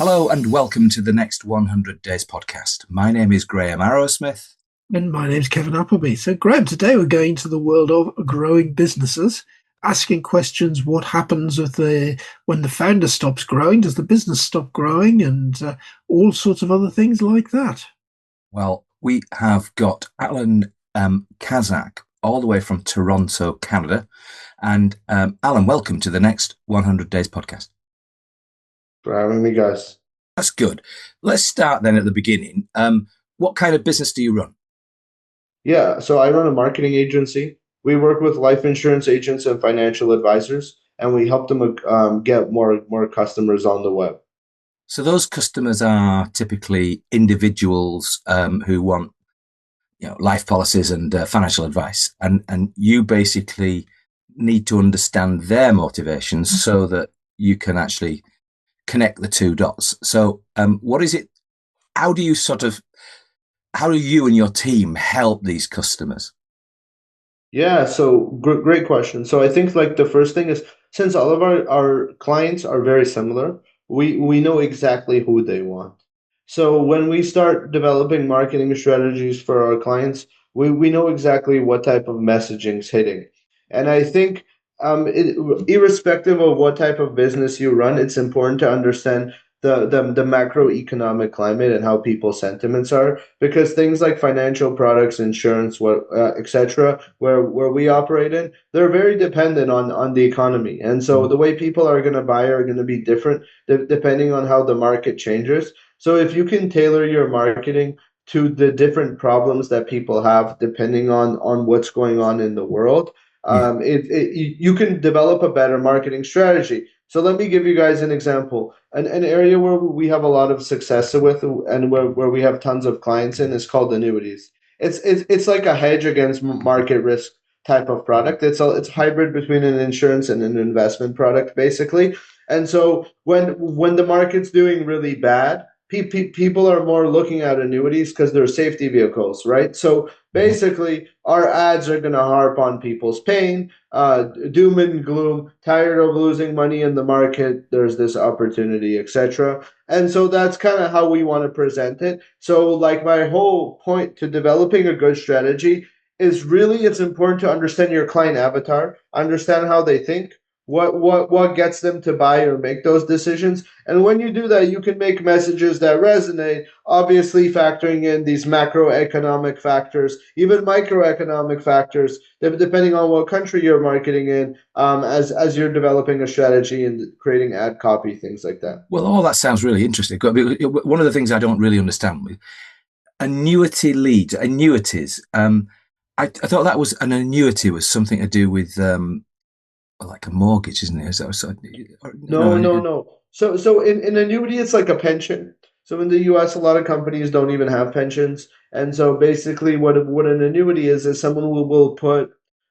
Hello and welcome to the Next 100 Days podcast. My name is Graham Arrowsmith. And my name's Kevin Appleby. So, Graham, today we're going to the world of growing businesses, asking questions: what happens when the founder stops growing? Does the business stop growing? And all sorts of other things like that. Well, we have got Allan Khazak all the way from Toronto, Canada. And Allan, welcome to the Next 100 Days podcast. For having me, guys. That's good. Let's start then at the beginning. What kind of business do you run? Yeah, so I run a marketing agency. We work with life insurance agents and financial advisors, and we help them get more customers on the web. So those customers are typically individuals who want, life policies and financial advice, and you basically need to understand their motivations so that you can actually connect the two dots. So, what is it? How do you and your team help these customers? Yeah, so great question. So I think like the first thing is, since all of our clients are very similar, we know exactly who they want. So when we start developing marketing strategies for our clients, we know exactly what type of messaging is hitting. And I think irrespective of what type of business you run, it's important to understand the macroeconomic climate and how people's sentiments are, because things like financial products, insurance, etc., where we operate in, they're very dependent on the economy, and so the way people are going to buy are going to be different depending on how the market changes. So if you can tailor your marketing to the different problems that people have depending on what's going on in the world, you can develop a better marketing strategy. So let me give you guys an example. An area where we have a lot of success with and where we have tons of clients in is called annuities. It's like a hedge against market risk type of product. It's hybrid between an insurance and an investment product, basically. And so when the market's doing really bad, people are more looking at annuities because they're safety vehicles, right? So basically, our ads are going to harp on people's pain, doom and gloom, tired of losing money in the market. There's this opportunity, etc. And so that's kind of how we want to present it. So, like, my whole point to developing a good strategy is really it's important to understand your client avatar, understand how they think, what gets them to buy or make those decisions. And when you do that, you can make messages that resonate, obviously factoring in these macroeconomic factors, even microeconomic factors, depending on what country you're marketing in, as you're developing a strategy and creating ad copy, things like that. Well, all that sounds really interesting. One of the things I don't really understand with annuities. I thought that was an annuity was something to do with like a mortgage, isn't it? No. So in annuity, it's like a pension. So in the US, a lot of companies don't even have pensions. And so basically what an annuity is someone will put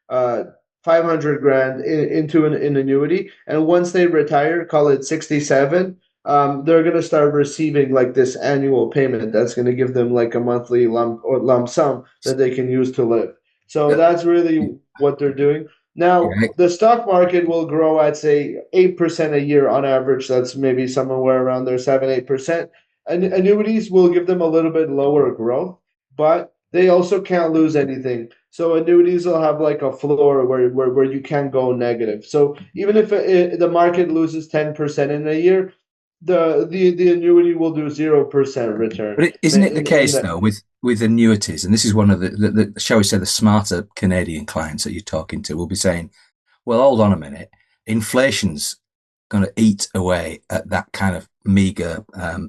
uh 500 grand into an annuity. And once they retire, call it 67, they're going to start receiving like this annual payment that's going to give them like a monthly lump sum that they can use to live. So that's really what they're doing. Now, Yeah. the stock market will grow at say 8% a year on average. That's maybe somewhere around there, 7-8%. And annuities will give them a little bit lower growth, but they also can't lose anything. So annuities will have like a floor where you can go negative. So even if the market loses 10% in a year, the annuity will do 0% return. But isn't it the case though with annuities, and this is one of the shall we say the smarter Canadian clients that you're talking to will be saying, well, hold on a minute, inflation's going to eat away at that kind of meager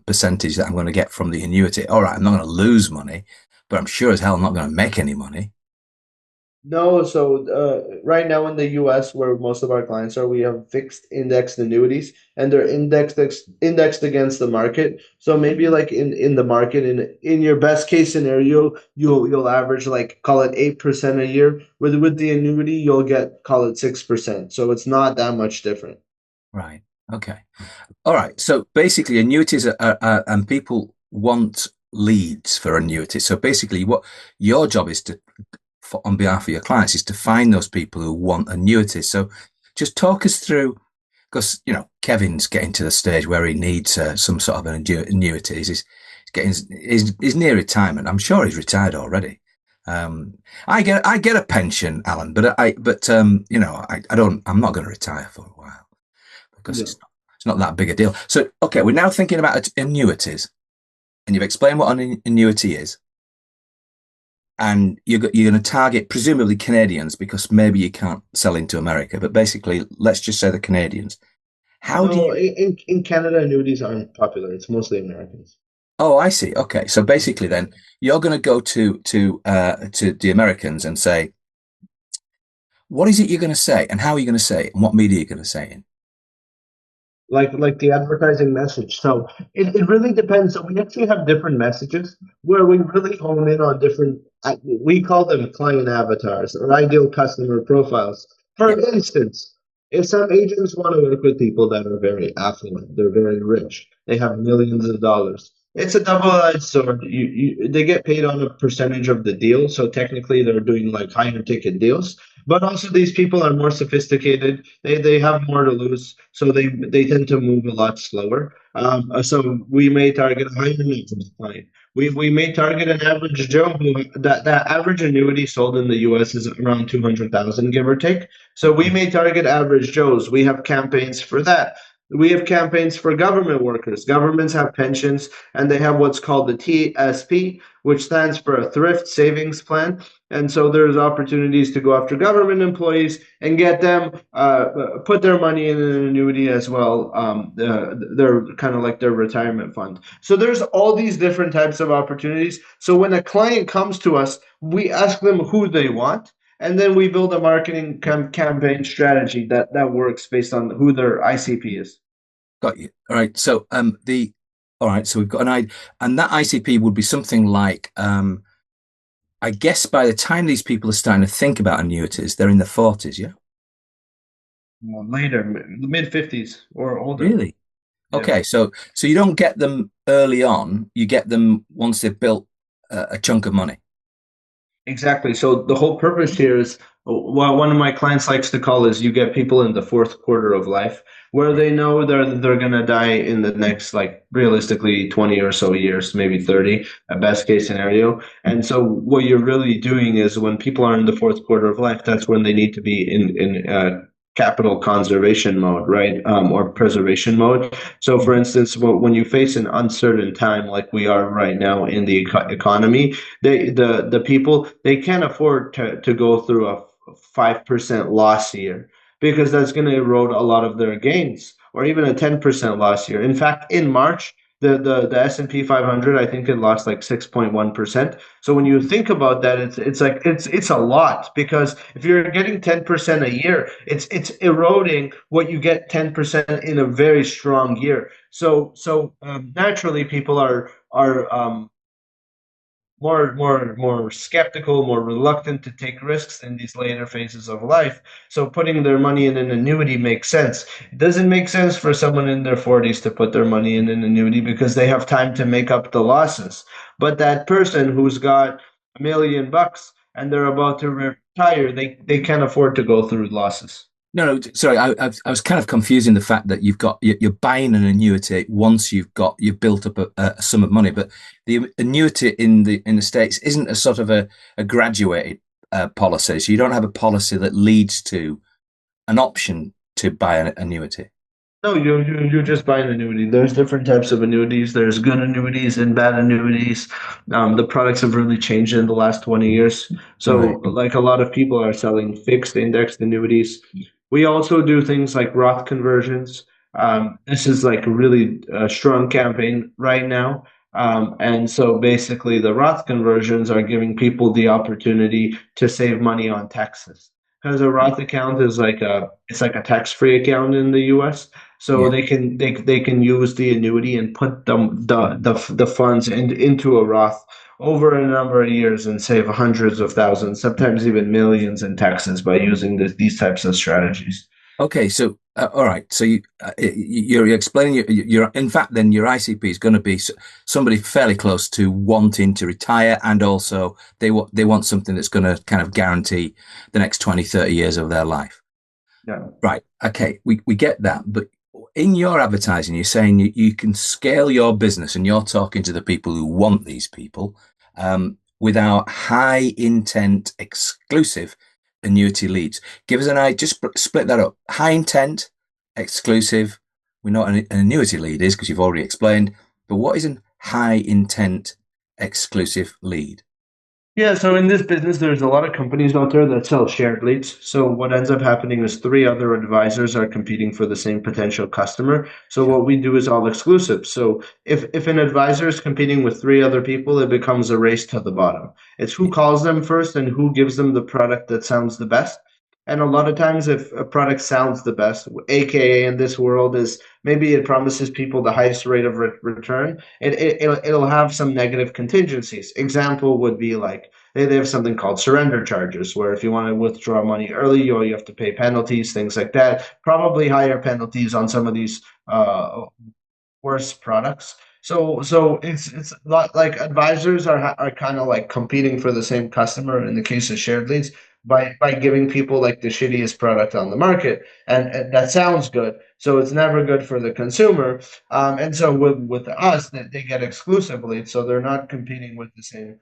percentage that I'm going to get from the annuity. All right, I'm not going to lose money, but I'm sure as hell I'm not going to make any money. No, so right now in the US, where most of our clients are, we have fixed indexed annuities, and they're indexed against the market. So maybe like in the market, in your best case scenario, you'll average like call it 8% a year. With the annuity, you'll get call it 6%. So it's not that much different. Right. Okay. All right. So basically, annuities and people want leads for annuities. So basically, what your job is on behalf of your clients is to find those people who want annuities. So just talk us through because Kevin's getting to the stage where he needs some sort of an annuity. He's near retirement. I'm sure he's retired already. I get a pension, Alan, but I don't. I'm not going to retire for a while because Yeah. it's not that big a deal. So, okay, we're now thinking about annuities, and you've explained what an annuity is, and you're going to target presumably Canadians because maybe you can't sell into America, but basically, let's just say the Canadians. How do No, you? in Canada, annuities aren't popular. It's mostly Americans. Oh, I see. Okay, so basically, then you're going to go to the Americans and say, what is it you're going to say, and how are you going to say it, and what media are you going to say it in? Like the advertising message. So it really depends. So we actually have different messages where we really hone in on different, we call them client avatars or ideal customer profiles. Yeah, For instance, if some agents want to work with people that are very affluent, they're very rich, they have millions of dollars. It's a double-edged sword. They get paid on a percentage of the deal, so technically they're doing like higher ticket deals. But also these people are more sophisticated. They have more to lose, so they tend to move a lot slower. So we may target a higher net worth client. We may target an average Joe who that average annuity sold in the U.S. is around 200,000, give or take. So we may target average Joes. We have campaigns for that. We have campaigns for government workers. Governments have pensions, and they have what's called the TSP, which stands for a thrift savings plan. And so there's opportunities to go after government employees and get them put their money in an annuity as well. They're kind of like their retirement fund. So there's all these different types of opportunities. So when a client comes to us, we ask them who they want. And then we build a marketing campaign strategy that works based on who their ICP is. got you. All right. So all right. So we've got an idea, and that ICP would be something like I guess by the time these people are starting to think about annuities, they're in their 40s. Yeah. Later, mid 50s or older. Really? Yeah. Okay. So you don't get them early on. You get them once they've built a chunk of money. Exactly. So the whole purpose here is what one of my clients likes to call is you get people in the fourth quarter of life where Right. they know they're gonna die in the next like realistically 20 or so years, maybe 30, a best case scenario. And so what you're really doing is when people are in the fourth quarter of life, that's when they need to be in capital conservation mode, right? Or preservation mode. So, for instance, when you face an uncertain time like we are right now in the economy, the people they can't afford to go through a 5% loss year because that's going to erode a lot of their gains, or even a 10% loss year. In fact, in March, the S&P 500, I think it lost like 6.1%. So when you think about that, it's a lot, because if you're getting 10% a year, it's eroding what you get 10% in a very strong year. So naturally people are more skeptical, more reluctant to take risks in these later phases of life. So putting their money in an annuity makes sense. It doesn't make sense for someone in their 40s to put their money in an annuity because they have time to make up the losses. But that person who's got $1 million and they're about to retire, they can't afford to go through losses. No, sorry. I was kind of confusing the fact that you're buying an annuity once you've built up a sum of money, but the annuity in the States isn't a sort of a graduated policy. So you don't have a policy that leads to an option to buy an annuity. No, you just buy an annuity. There's different types of annuities. There's good annuities and bad annuities. The products have really changed in the last 20 years. Right. So, like a lot of people are selling fixed indexed annuities. We also do things like Roth conversions. This is like a really strong campaign right now. And so basically, the Roth conversions are giving people the opportunity to save money on taxes. Because a Roth account is it's like a tax-free account in the US. So Yeah. they can use the annuity and put the funds into a Roth over a number of years and save hundreds of thousands, sometimes even millions in taxes by using these types of strategies. Okay, so all right, so you're explaining your in fact then your ICP is going to be somebody fairly close to wanting to retire, and also they want something that's going to kind of guarantee the next 20, 30 years of their life. Yeah. Right. Okay. We get that. But in your advertising, you're saying you can scale your business and you're talking to the people who want these people without high intent, exclusive annuity leads. Give us an idea, just split that up. High intent, exclusive. We know what an annuity lead is because you've already explained. But what is a high intent, exclusive lead? Yeah, so in this business, there's a lot of companies out there that sell shared leads. So what ends up happening is three other advisors are competing for the same potential customer. So Yeah. what we do is all exclusive. So if an advisor is competing with three other people, it becomes a race to the bottom. It's who calls them first and who gives them the product that sounds the best. And a lot of times, if a product sounds the best, aka in this world is maybe it promises people the highest rate of return, it'll have some negative contingencies. Example would be like they have something called surrender charges, where if you want to withdraw money early, you have to pay penalties, things like that. Probably higher penalties on some of these worse products. So it's not like advisors are kind of like competing for the same customer in the case of shared leads by giving people like the shittiest product on the market, and that sounds good. So it's never good for the consumer. And so with us, they get exclusive leads, so they're not competing with the same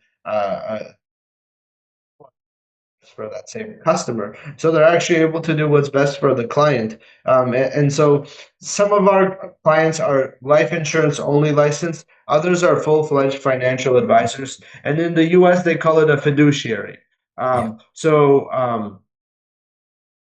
for that same customer. So they're actually able to do what's best for the client. And so some of our clients are life insurance only licensed, others are full fledged financial advisors. And in the US, they call it a fiduciary. Yeah.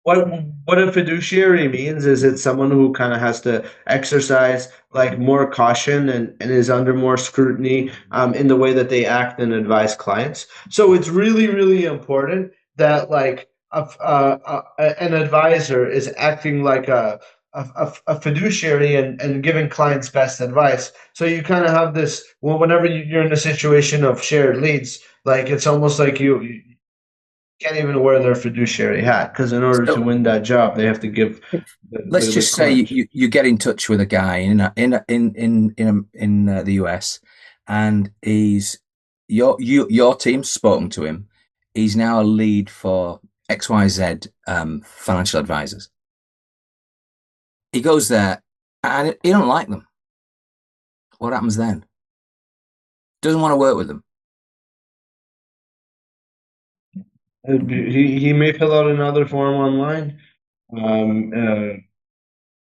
What what a fiduciary means is it's someone who kind of has to exercise like more caution and is under more scrutiny in the way that they act and advise clients. So it's really, really important that like an advisor is acting like a fiduciary and giving clients best advice. So you kind of have this, well, whenever you're in a situation of shared leads, like it's almost like you can't even wear their fiduciary hat because in order to So win that job, they have to give let's the just say client. you get in touch with a guy in the US, and he's your team's spoken to him. He's now a lead for XYZ financial advisors. He goes there and he don't like them. What happens then? Doesn't want to work with them. He may fill out another form online um, uh,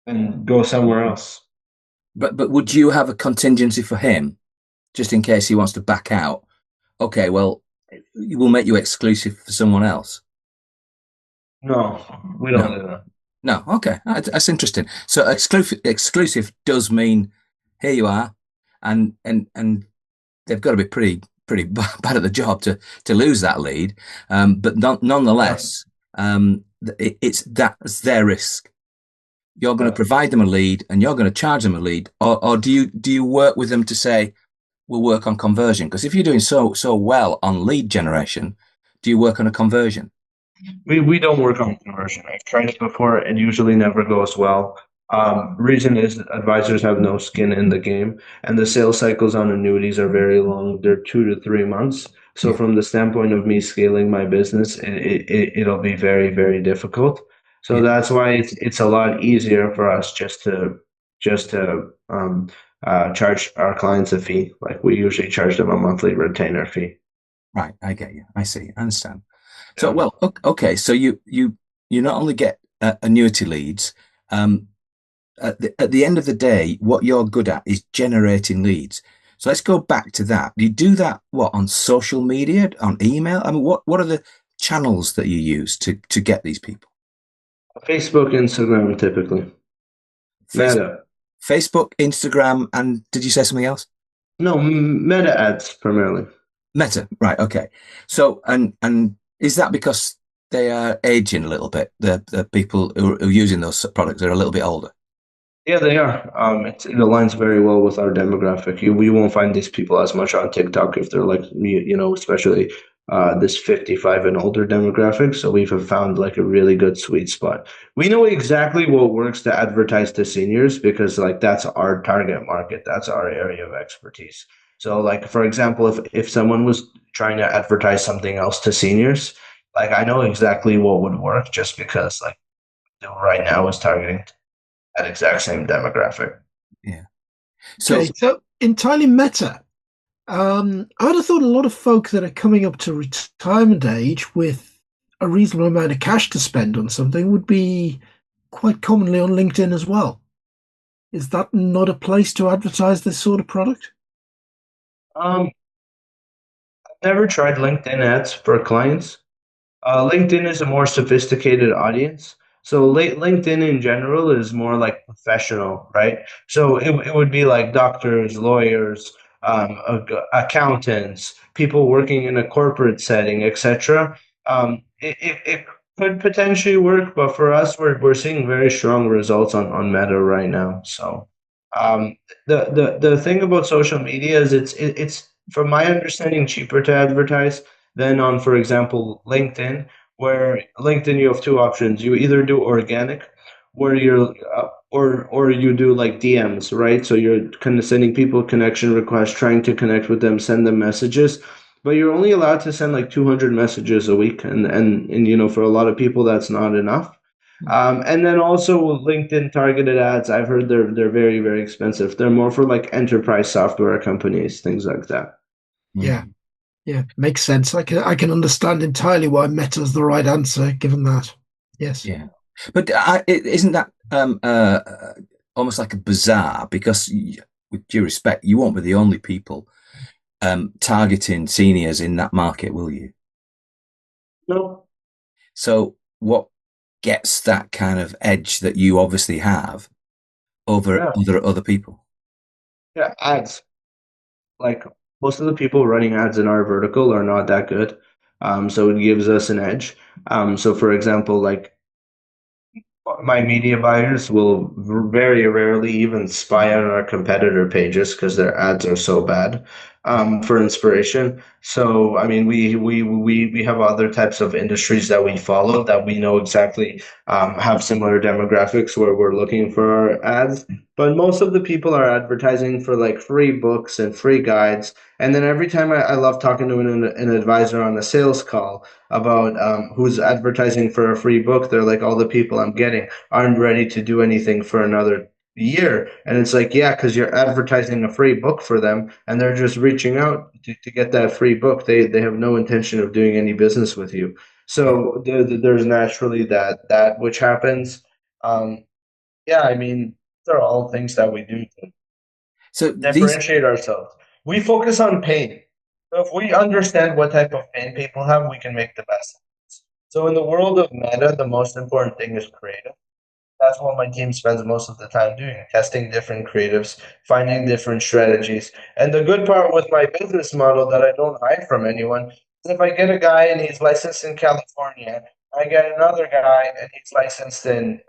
and go somewhere else. But would you have a contingency for him just in case he wants to back out? Okay, well, we'll make you exclusive for someone else. No, we don't No, do that. no. Okay, that's interesting. So exclusive does mean here you are, and they've got to be pretty bad at the job to lose that lead. But Yeah. nonetheless, that's their risk. You're going to Yeah. provide them a lead, and you're going to charge them a lead, or do you work with them to say we'll work on conversion? Because if you're doing so well on lead generation, do you work on a conversion? We don't work on conversion. I've tried it before. It usually never goes well. Reason is that advisors have no skin in the game, and the sales cycles on annuities are very long. They're 2 to 3 months. So Yeah, from the standpoint of me scaling my business, it'll be very, very difficult. So yeah. that's why it's a lot easier for us just to charge our clients a fee. Like we usually charge them a monthly retainer fee. Right, I get you. I see. I understand. So, Yeah. well, okay. So you not only get annuity leads. Um, at the end of the day, what you're good at is generating leads. So let's go back to that. You do that what on social media, on email? I mean, what are the channels that you use to get these people? Facebook, Instagram, typically. Facebook, Meta. Facebook, Instagram, and did you say something else? No, meta ads primarily. Meta, right? Okay. So and is that because they are aging a little bit? The people who are using those products are a little bit older. Yeah, they are. It aligns very well with our demographic. We won't find these people as much on TikTok if they're like me, especially this 55 and older demographic. So we've found like a really good sweet spot. We know exactly what works to advertise to seniors because like that's our target market. That's our area of expertise. So like for example, if someone was trying to advertise something else to seniors, like I know exactly what would work just because like do right now is targeting that exact same demographic. Yeah. So Okay, so entirely meta. I'd have thought a lot of folk that are coming up to retirement age with a reasonable amount of cash to spend on something would be quite commonly on LinkedIn as well. Is that not a place to advertise this sort of product? Um, I've never tried LinkedIn ads for clients. LinkedIn is a more sophisticated audience. So LinkedIn in general is more like professional, right? So it would be like doctors, lawyers, accountants, people working in a corporate setting, etc. It could potentially work, but for us, we're seeing very strong results on Meta right now. So um, the thing about social media is it's from my understanding cheaper to advertise than on, for example, LinkedIn, where LinkedIn you have two options. You either do organic, where you're or you do like DMs, right? So you're kind of sending people connection requests, trying to connect with them, send them messages, but you're only allowed to send like 200 messages a week, and you know for a lot of people that's not enough. And then also LinkedIn targeted ads, I've heard they're very very expensive. They're more for like enterprise software companies, things like that. Yeah, yeah, makes sense. I can understand entirely why Meta's the right answer, given that. Yes. yeah, but isn't that almost like a bizarre? Because with due respect, you won't be the only people targeting seniors in that market, will you? No, So what gets that kind of edge that you obviously have over yeah, other people? yeah, ads. Like most of the people running ads in our vertical are not that good. So it gives us an edge. So for example, like my media buyers will very rarely even spy on our competitor pages because their ads are so bad for inspiration. So, I mean, we have other types of industries that we follow that we know exactly have similar demographics where we're looking for our ads. But most of the people are advertising for like free books and free guides. And then every time I love talking to an advisor on a sales call about who's advertising for a free book, they're like, all the people I'm getting aren't ready to do anything for another year. And it's like, yeah, because you're advertising a free book for them and they're just reaching out to get that free book. They have no intention of doing any business with you. Yeah. So there's naturally that which happens. Um, yeah, I mean, these are all things that we do to So these, differentiate ourselves. We focus on pain. So if we understand what type of pain people have, we can make the best. So in the world of meta, the most important thing is creative. That's what my team spends most of the time doing, testing different creatives, finding different strategies. And the good part with my business model that I don't hide from anyone is if I get a guy and he's licensed in California, I get another guy and he's licensed in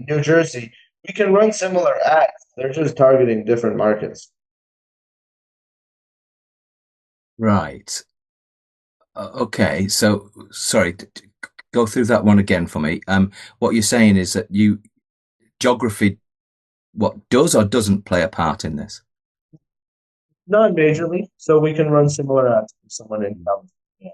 New Jersey, we can run similar ads. They're just targeting different markets. right. Okay. So sorry, go through that one again for me. What you're saying is that geography, what does or doesn't play a part in this? Not majorly, so we can run similar ads for someone in California.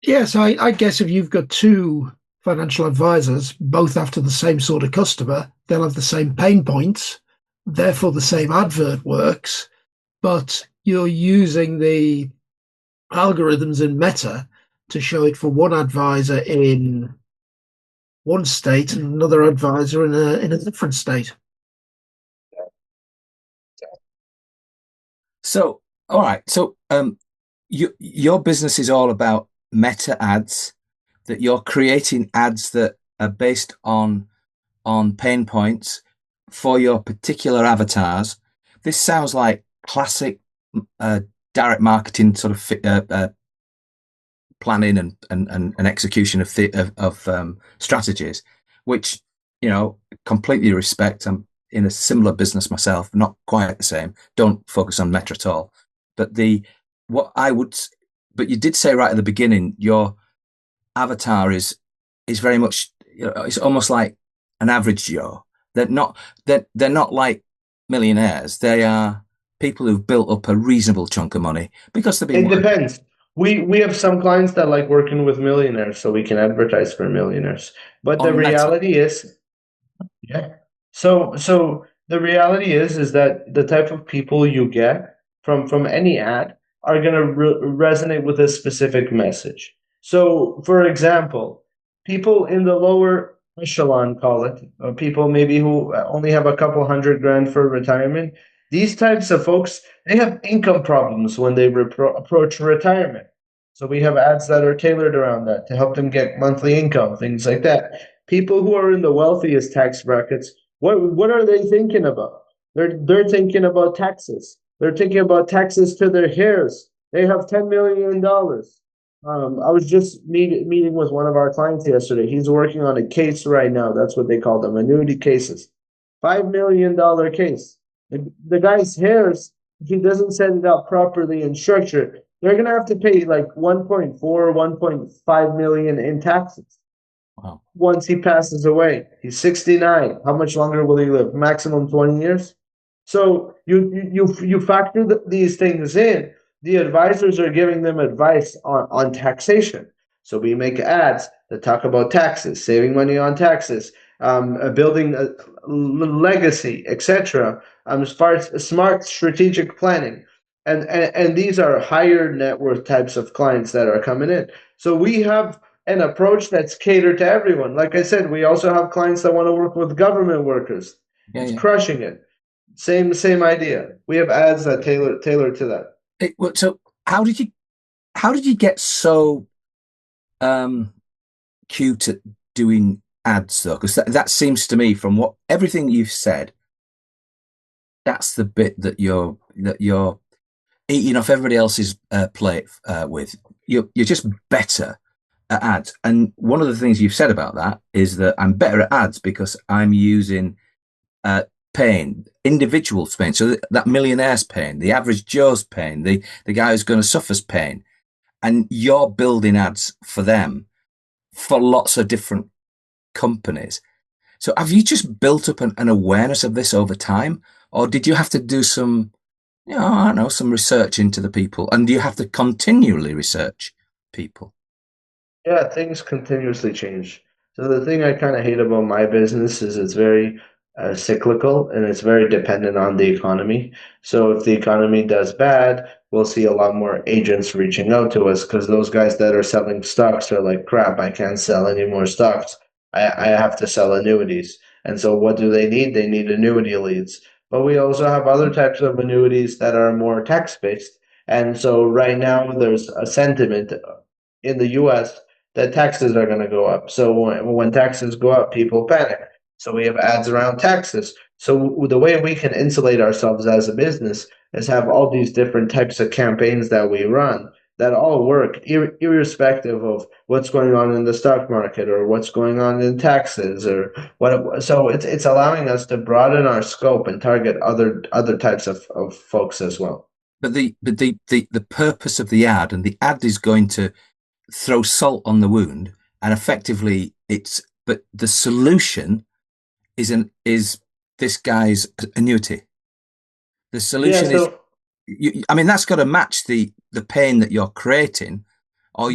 Yes, I guess if you've got two financial advisors, both after the same sort of customer, they'll have the same pain points, therefore the same advert works, but you're using the algorithms in Meta to show it for one advisor in one state and another advisor in a different state. So, all right. So, your business is all about meta ads, that you're creating ads that are based on pain points for your particular avatars. This sounds like classic uh, direct marketing sort of planning and execution of strategies, which completely respect. I'm in a similar business myself, not quite the same. Don't focus on Meta at all. But the what I would, but you did say right at the beginning, your avatar is very much, it's almost like an average Joe. They're not like millionaires. They are people who've built up a reasonable chunk of money because they've been It working. depends. We have some clients that like working with millionaires, so we can advertise for millionaires. But the On Meta. reality is, yeah. So the reality is that the type of people you get from any ad are going to resonate with a specific message. So, for example, people in the lower echelon, call it, or people maybe who only have a couple hundred grand for retirement, these types of folks, they have income problems when they approach retirement. So we have ads that are tailored around that to help them get monthly income, things like that. People who are in the wealthiest tax brackets, what are they thinking about? They're thinking about taxes. They're thinking about taxes to their heirs. They have $10 million. I was just meeting with one of our clients yesterday. He's working on a case right now. That's what they call them, annuity cases. $5 million case. The guy's heirs, if he doesn't set it up properly and structure, they're gonna have to pay like 1.4, 1.5 million in taxes. Wow. Once he passes away. He's 69. How much longer will he live? Maximum 20 years. So you factor these things in. The advisors are giving them advice on taxation. So we make ads that talk about taxes, saving money on taxes, building a legacy, etc. As far as smart strategic planning. And these are higher net worth types of clients that are coming in. So we have an approach that's catered to everyone. Like I said, we also have clients that want to work with government workers. Yeah, It's yeah. crushing it. Same idea. We have ads that tailor to that. So how did you get so cute at doing ads though? Because that seems to me, from what everything you've said, that's the bit that you're eating off everybody else's plate with. You're just better at ads. And one of the things you've said about that is that I'm better at ads because I'm using pain, individual's pain. So that millionaire's pain, the average Joe's pain, the guy who's going to suffer's pain. And you're building ads for them for lots of different companies. So have you just built up an awareness of this over time? Or did you have to do some, I don't know, some research into the people? And do you have to continually research people? Yeah, things continuously change. So the thing I kind of hate about my business is it's very cyclical and it's very dependent on the economy. So if the economy does bad, we'll see a lot more agents reaching out to us because those guys that are selling stocks are like, crap, I can't sell any more stocks. I have to sell annuities. And so what do they need? They need annuity leads. But we also have other types of annuities that are more tax based. And so right now there's a sentiment in the US that taxes are going to go up. So when taxes go up, people panic. So we have ads around taxes. So the way we can insulate ourselves as a business is have all these different types of campaigns that we run that all work irrespective of what's going on in the stock market or what's going on in taxes or what. So it's allowing us to broaden our scope and target other types of folks as well. But the purpose of the ad, and the ad is going to throw salt on the wound, and effectively but the solution is this guy's annuity. The solution is, I mean, that's got to match the pain that you're creating, or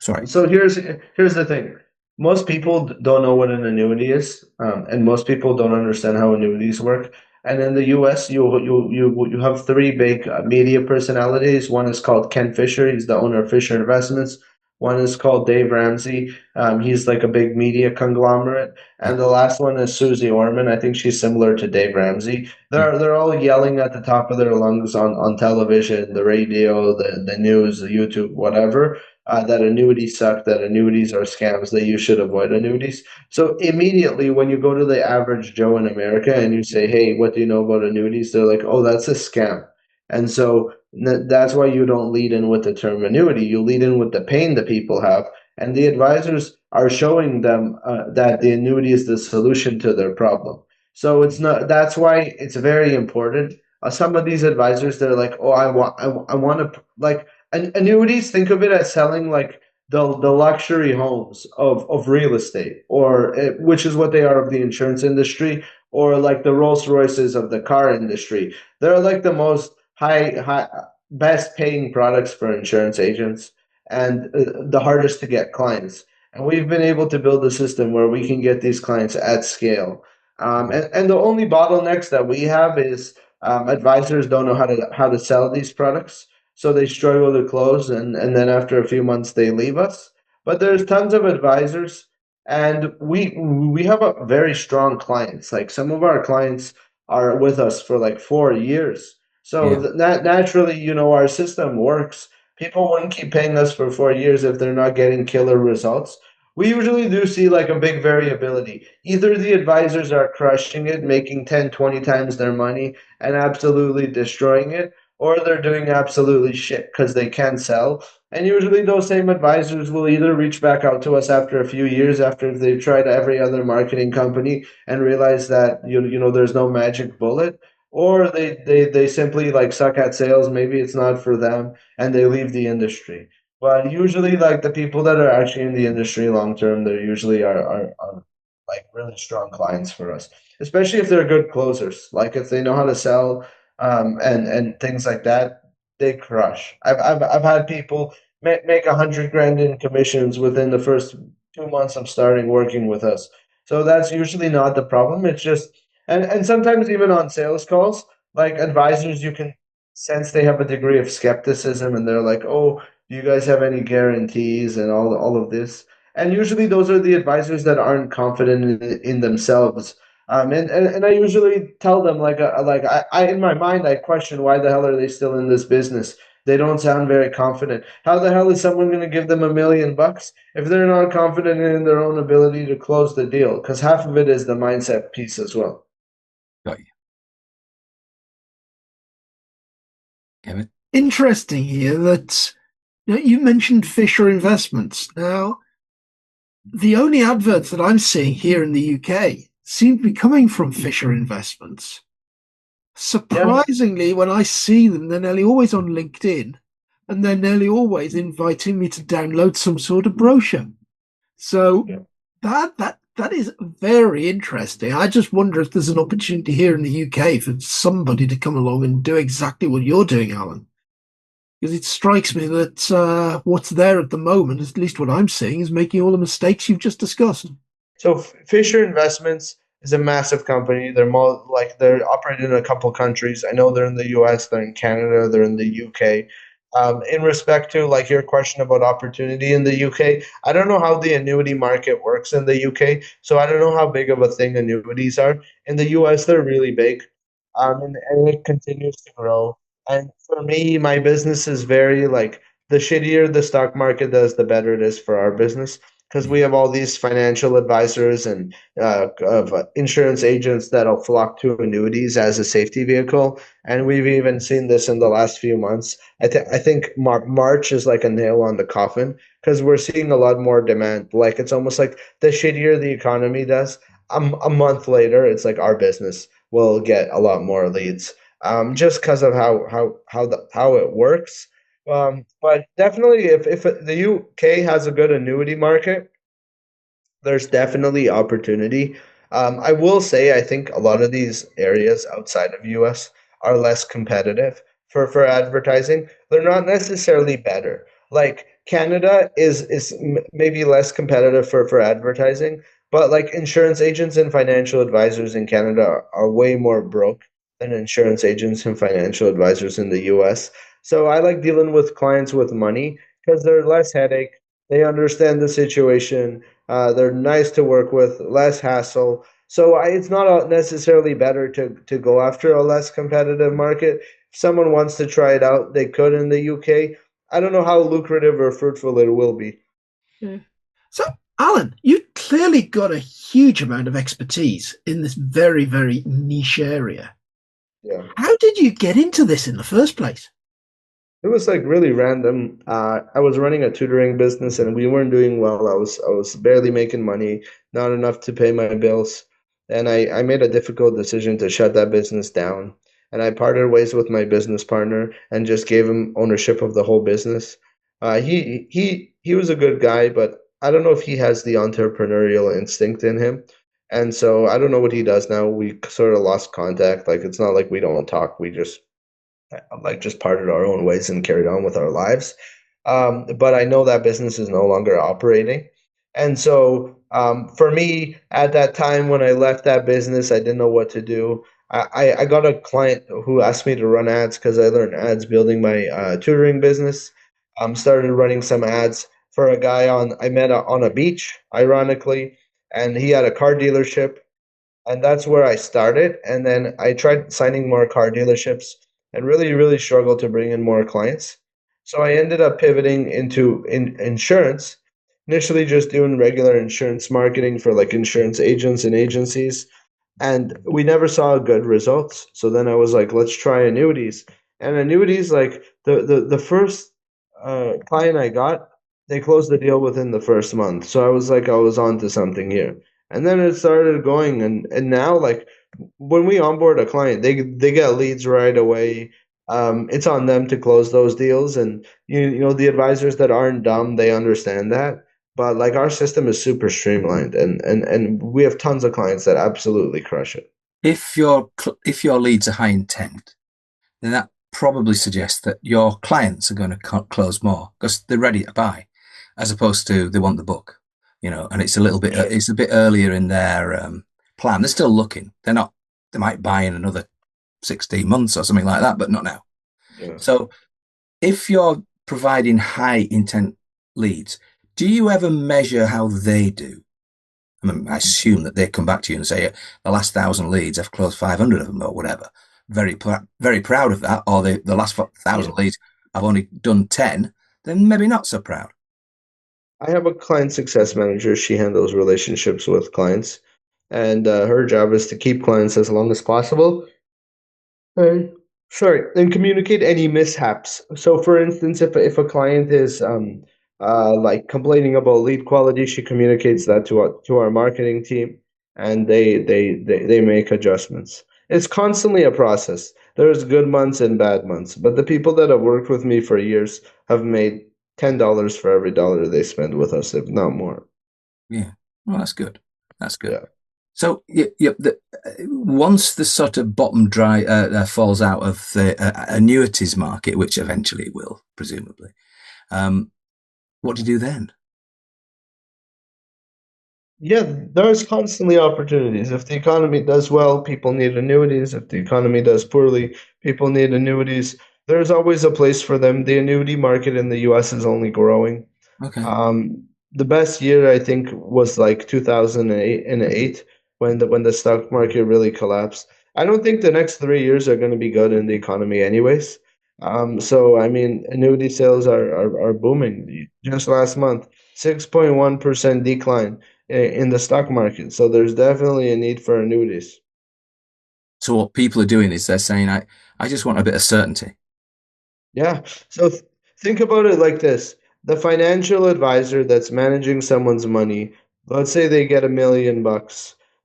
sorry. So here's the thing. Most people don't know what an annuity is, and most people don't understand how annuities work. And in the U.S., you have three big media personalities. One is called Ken Fisher. He's the owner of Fisher Investments. One is called Dave Ramsey. He's like a big media conglomerate. And the last one is Susie Orman. I think she's similar to Dave Ramsey. They're all yelling at the top of their lungs on television, the radio, the news, the YouTube, whatever. That annuities suck, that annuities are scams, that you should avoid annuities. So immediately when you go to the average Joe in America and you say, hey, what do you know about annuities? They're like, oh, that's a scam. And so that's why you don't lead in with the term annuity. You lead in with the pain that people have. And the advisors are showing them that the annuity is the solution to their problem. So it's not, that's why it's very important. Some of these advisors, they're like, oh, I want to, like, annuities, think of it as selling like the luxury homes of real estate, or which is what they are of the insurance industry, or like the Rolls Royces of the car industry. They're like the most best paying products for insurance agents and the hardest to get clients. And we've been able to build a system where we can get these clients at scale. And the only bottlenecks that we have is advisors don't know how to sell these products, so they struggle to close, and then after a few months they leave us. But there's tons of advisors, and we have a very strong clients. Like some of our clients are with us for like 4 years. So Yeah. naturally, our system works. People wouldn't keep paying us for 4 years if they're not getting killer results. We usually do see like a big variability. Either the advisors are crushing it, making 10, 20 times their money and absolutely destroying it, or they're doing absolutely shit because they can't sell. And usually those same advisors will either reach back out to us after a few years after they've tried every other marketing company and realize that there's no magic bullet, or they simply like suck at sales. Maybe it's not for them and they leave the industry. But usually, like the people that are actually in the industry long term, they usually are like really strong clients for us, especially if they're good closers. Like if they know how to sell, and things like that, they crush. I've had people make 100 grand in commissions within the first 2 months of starting working with us. So that's usually not the problem. It's just and sometimes even on sales calls, like advisors, you can sense they have a degree of skepticism, and they're like, "Oh, do you guys have any guarantees and all of this?" And usually those are the advisors that aren't confident in themselves. And I usually tell them like I in my mind I question why the hell are they still in this business? They don't sound very confident. How the hell is someone going to give them $1 million if they're not confident in their own ability to close the deal? Because half of it is the mindset piece as well. Got you. Kevin? Interesting here that you mentioned Fisher Investments. Now, the only adverts that I'm seeing here in the UK seem to be coming from Fisher Investments. Yeah. Surprisingly, when I see them, they're nearly always on LinkedIn, and they're nearly always inviting me to download some sort of brochure. So Yeah. that is very interesting. I just wonder if there's an opportunity here in the UK for somebody to come along and do exactly what you're doing, Alan. Because it strikes me that what's there at the moment, at least what I'm seeing, is making all the mistakes you've just discussed. So Fisher Investments is a massive company. They're more like they're operating in a couple countries. I know they're in the US, they're in Canada, they're in the UK. In respect to like your question about opportunity in the UK, I don't know how the annuity market works in the UK, so I don't know how big of a thing annuities are. In the US, they're really big, and it continues to grow. And for me, my business is very like the shittier the stock market does, the better it is for our business because we Yeah. have all these financial advisors and of insurance agents that'll flock to annuities as a safety vehicle. And we've even seen this in the last few months. I think March is like a nail on the coffin because we're seeing a lot more demand. Like it's almost like the shittier the economy does, a month later, it's like our business will get a lot more leads, just because of how it works. But definitely, if the UK has a good annuity market, there's definitely opportunity. I will say I think a lot of these areas outside of US are less competitive for advertising. They're not necessarily better. Like Canada is maybe less competitive for advertising, but like insurance agents and financial advisors in Canada are way more broke than insurance agents and financial advisors in the US. So I like dealing with clients with money because they're less headache. They understand the situation, they're nice to work with, less hassle. So it's not necessarily better to go after a less competitive market. If someone wants to try it out, they could in the UK. I don't know how lucrative or fruitful it will be. Yeah. So, Alan, you clearly got a huge amount of expertise in this very, very niche area. Yeah. How did you get into this in the first place? It was like really random. I was running a tutoring business and we weren't doing well. I was barely making money, not enough to pay my bills. And I made a difficult decision to shut that business down. And I parted ways with my business partner and just gave him ownership of the whole business. He was a good guy, but I don't know if he has the entrepreneurial instinct in him. And so I don't know what he does now. We sort of lost contact. Like it's not like we don't talk. We just like just parted our own ways and carried on with our lives. But I know that business is no longer operating. And so for me, at that time when I left that business, I didn't know what to do. I got a client who asked me to run ads because I learned ads building my tutoring business. Started running some ads for a guy I met on a beach, ironically, and he had a car dealership, and that's where I started. And then I tried signing more car dealerships and really struggled to bring in more clients. So I ended up pivoting into insurance, initially just doing regular insurance marketing for like insurance agents and agencies, and we never saw good results. So then I was like, let's try annuities. And annuities, like the first client I got, they closed the deal within the first month. So I was like, I was on to something here. And then it started going, and now like when we onboard a client, they get leads right away. It's on them to close those deals, and you know the advisors that aren't dumb, they understand that. But like our system is super streamlined, and we have tons of clients that absolutely crush it. If your leads are high intent, then that probably suggests that your clients are going to close more because they're ready to buy, as opposed to they want the book, and it's Sure. a bit earlier in their plan. They're still looking. They're not. They might buy in another 16 months or something like that, but not now. Yeah. So if you're providing high intent leads, do you ever measure how they do? I mean, I assume that they come back to you and say, the last 1,000 leads, I've closed 500 of them or whatever. Very proud of that. Or the last Yeah. 1,000 leads, I've only done 10, then maybe not so proud. I have a client success manager. She handles relationships with clients, and her job is to keep clients as long as possible. Right. Sorry, and communicate any mishaps. So, for instance, if a client is like complaining about lead quality, she communicates that to our marketing team, and they make adjustments. It's constantly a process. There's good months and bad months, but the people that have worked with me for years have made $10 for every dollar they spend with us, if not more. Yeah. Well, that's good. That's good. Yeah. So once the sort of bottom falls out of the annuities market, which eventually it will, presumably, what do you do then? Yeah, there's constantly opportunities. If the economy does well, people need annuities. If the economy does poorly, people need annuities. There's always a place for them. The annuity market in the US is only growing. Okay. The best year I think was like 2008 and 8 when the stock market really collapsed. I don't think the next 3 years are going to be good in the economy anyways. So I mean, annuity sales are booming. Just last month, 6.1% decline in the stock market. So there's definitely a need for annuities. So what people are doing is they're saying, I just want a bit of certainty. Yeah. So think about it like this. The financial advisor that's managing someone's money, let's say they get $1 million.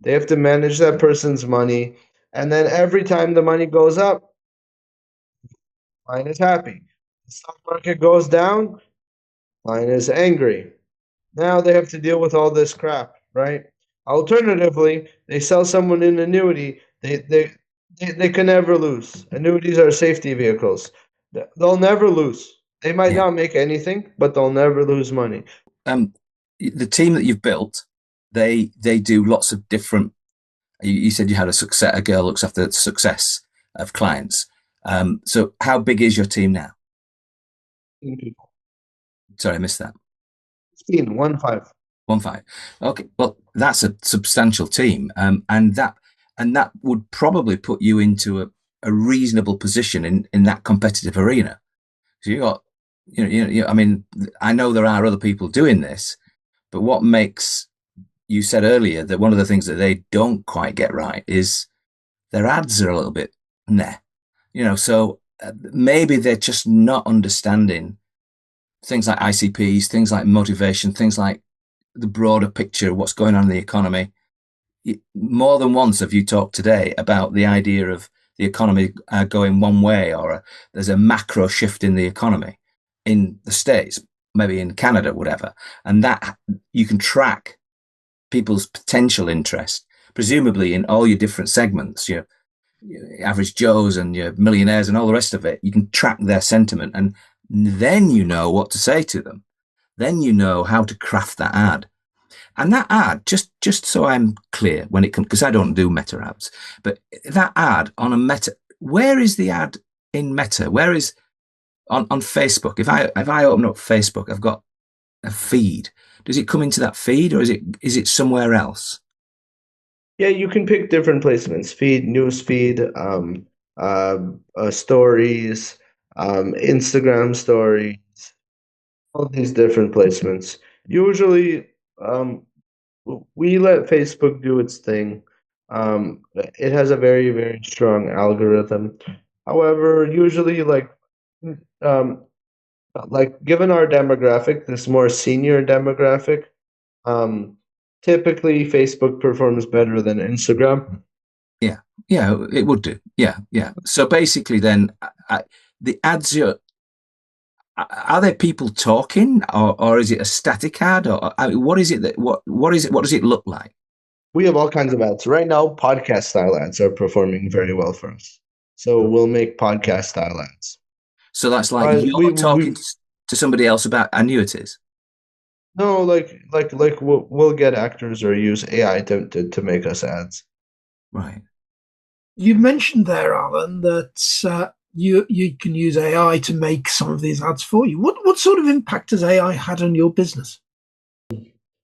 They have to manage that person's money. And then every time the money goes up, client is happy. The stock market goes down, client is angry. Now they have to deal with all this crap, right? Alternatively, they sell someone an annuity. They can never lose. Annuities are safety vehicles. They'll never lose. They might Yeah. not make anything, but they'll never lose money. The team that you've built, they do lots of different. You said you had a girl looks after the success of clients. So how big is your team now? 15 people. Sorry, I missed that. 15, 1 5. 1 5. Okay, well, that's a substantial team, and that would probably put you into a reasonable position in that competitive arena. So you got, I mean, I know there are other people doing this, but what makes you said earlier that one of the things that they don't quite get right is their ads are a little bit nah, so maybe they're just not understanding things like ICPs, things like motivation, things like the broader picture of what's going on in the economy. More than once have you talked today about the idea of the economy going one way, or there's a macro shift in the economy in the States, maybe in Canada, whatever, and that you can track people's potential interest, presumably in all your different segments. average Joes and your millionaires and all the rest of it. You can track their sentiment, and then you know what to say to them. Then you know how to craft that ad. And that ad, just so I'm clear, when it comes, because I don't do Meta ads, but that ad on a Meta, where is the ad in Meta? Where is on Facebook? If I open up Facebook, I've got a feed. Does it come into that feed, or is it somewhere else? Yeah, you can pick different placements: feed, news feed, stories, Instagram stories, all these different placements. Usually, um, we let Facebook do its thing. It has a very, very strong algorithm. However, usually, um, given our demographic, this more senior demographic, um, typically Facebook performs better than Instagram. Yeah, yeah, it would do. Yeah, yeah. So basically, then the ads are there people talking, or is it a static ad, or what is it that what is it? What does it look like? We have all kinds of ads. Right now, podcast style ads are performing very well for us. So we'll make podcast style ads. So that's like Uh, we you're talking we to somebody else about annuities, no we'll get actors or use AI to make us ads. right? You mentioned there, Alan, that you can use AI to make some of these ads for you. What sort of impact has AI had on your business?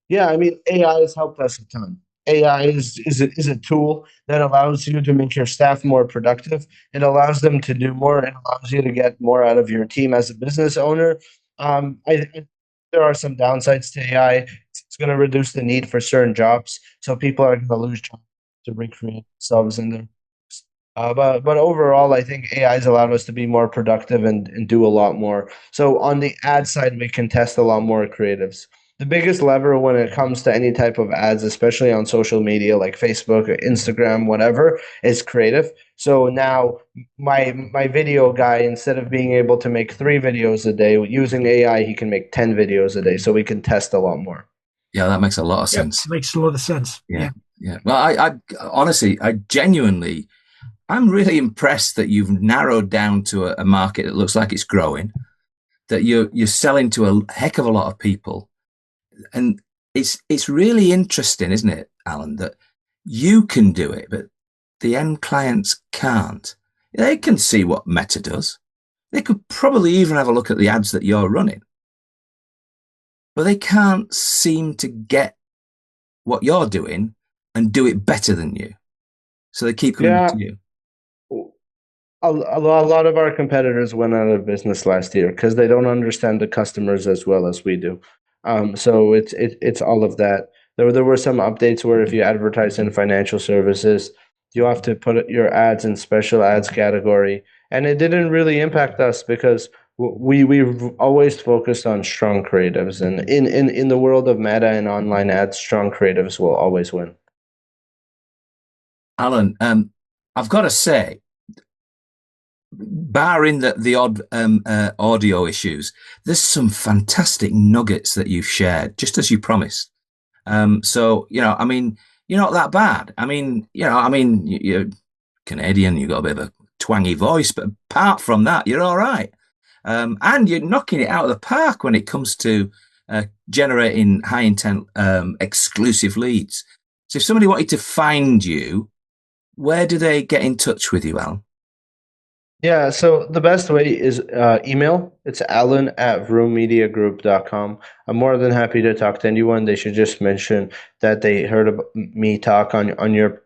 Yeah, I mean, AI has helped us a ton. AI is a tool that allows you to make your staff more productive. It allows them to do more. It allows you to get more out of your team as a business owner. I there are some downsides to AI. It's going to reduce the need for certain jobs, so people are going to lose jobs to recreate themselves in there. But overall, I think AI has allowed us to be more productive and do a lot more. So on the ad side, we can test a lot more creatives. The biggest lever when it comes to any type of ads, especially on social media like Facebook or Instagram, whatever, is creative. So now my video guy, instead of being able to make 3 videos a day using AI, he can make 10 videos a day. So we can test a lot more. Yeah, that makes a lot of Yep, sense. makes a lot of sense. Yeah, Yeah. yeah. Well, I honestly, I genuinely, I'm really impressed that you've narrowed down to a market that looks like it's growing. That you're selling to a heck of a lot of people, and it's really interesting, isn't it, Alan? That you can do it, but the end clients can't. They can see what Meta does. They could probably even have a look at the ads that you're running, but they can't seem to get what you're doing and do it better than you. So they keep coming Yeah, to you. a lot of our competitors went out of business last year because they don't understand the customers as well as we do. So it's all of that. There were some updates where if you advertise in financial services, you have to put your ads in special ads category, and it didn't really impact us because we've always focused on strong creatives, and in the world of meta and online ads, strong creatives will always win. Alan, I've got to say, barring the odd audio issues, there's some fantastic nuggets that you've shared, just as you promised. So, I mean, you're not that bad. I mean, you're Canadian, you've got a bit of a twangy voice, but apart from that, you're all right. And you're knocking it out of the park when it comes to generating high intent exclusive leads. So if somebody wanted to find you, where do they get in touch with you, Alan? Yeah, so the best way is email. It's Allan@VroomMediaGroup.com. I'm more than happy to talk to anyone. They should just mention that they heard me talk on your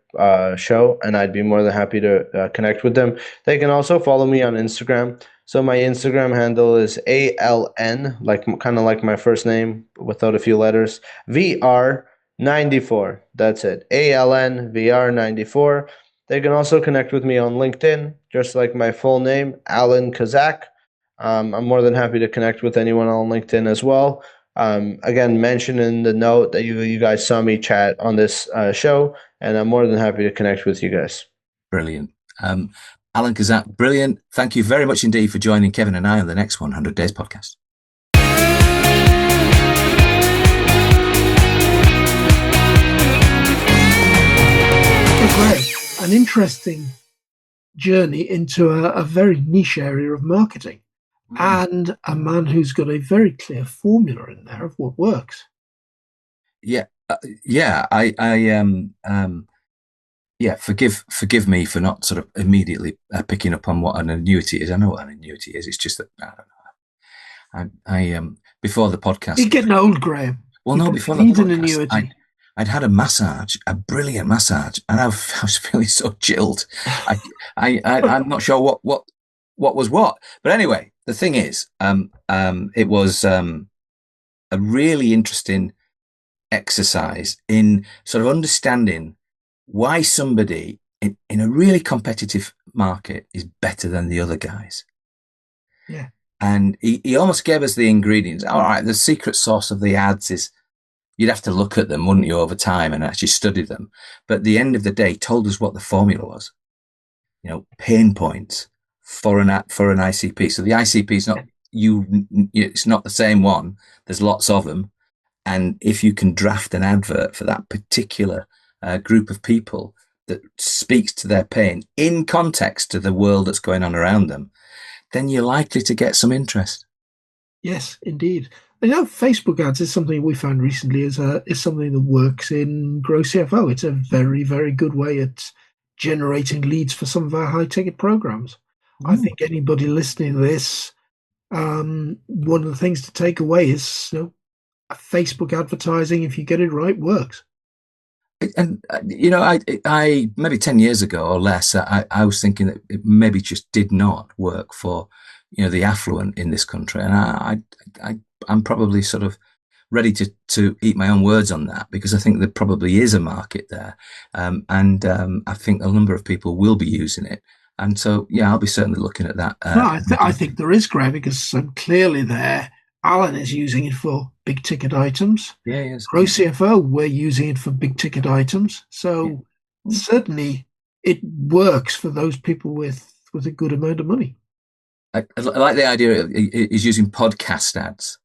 show, and I'd be more than happy to connect with them. They can also follow me on Instagram. So my Instagram handle is ALN, like kind of like my first name without a few letters, VR94. That's it. ALN VR94. They can also connect with me on LinkedIn, just like my full name, Allan Khazak. I'm more than happy to connect with anyone on LinkedIn as well. Again, mention in the note that you guys saw me chat on this show, and I'm more than happy to connect with you guys. Brilliant. Allan Khazak, brilliant. Thank you very much indeed for joining Kevin and I on the next 100 Days podcast. Great. An interesting journey into a very niche area of marketing, and a man who's got a very clear formula in there of what works. Yeah, yeah. Yeah. Forgive me for not sort of immediately picking up on what an annuity is. I know what an annuity is. It's just that I don't know. Before the You're podcast. getting old, Graham. Well, You no, don't before the need an podcast, annuity. I'd had a massage, a brilliant massage, and I was feeling so chilled. I'm not sure what was what, but anyway, the thing is, it was a really interesting exercise in sort of understanding why somebody in a really competitive market is better than the other guys. Yeah. And he almost gave us the ingredients. All right, the secret sauce of the ads is you'd have to look at them, wouldn't you, over time and actually study them. But at the end of the day, told us what the formula was. Pain points for an ICP. So the ICP is not it's not the same one. There's lots of them. And if you can draft an advert for that particular group of people that speaks to their pain in context to the world that's going on around them, then you're likely to get some interest. Yes, indeed. Facebook ads is something we found recently is something that works in Grow CFO. It's a very, very good way at generating leads for some of our high ticket programs. I think anybody listening to this, one of the things to take away is, Facebook advertising, if you get it right, works. And I maybe 10 years ago or less, I was thinking that it maybe just did not work for the affluent in this country, and I'm probably sort of ready to eat my own words on that, because I think there probably is a market there, and I think a number of people will be using it, and so yeah, I'll be certainly looking at that. I think there is, Graham, because clearly there, Allan is using it for big ticket items. Yeah, yes. Pro CFO, we're using it for big ticket items. So certainly it works for those people with a good amount of money. I like the idea is using podcast ads.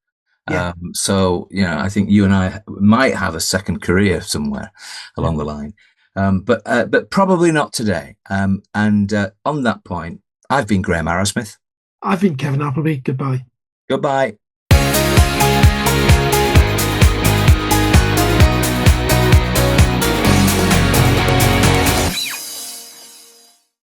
Yeah. So, I think you and I might have a second career somewhere along the line. But probably not today. And on that point, I've been Graham Arrowsmith. I've been Kevin Appleby. Goodbye. Goodbye.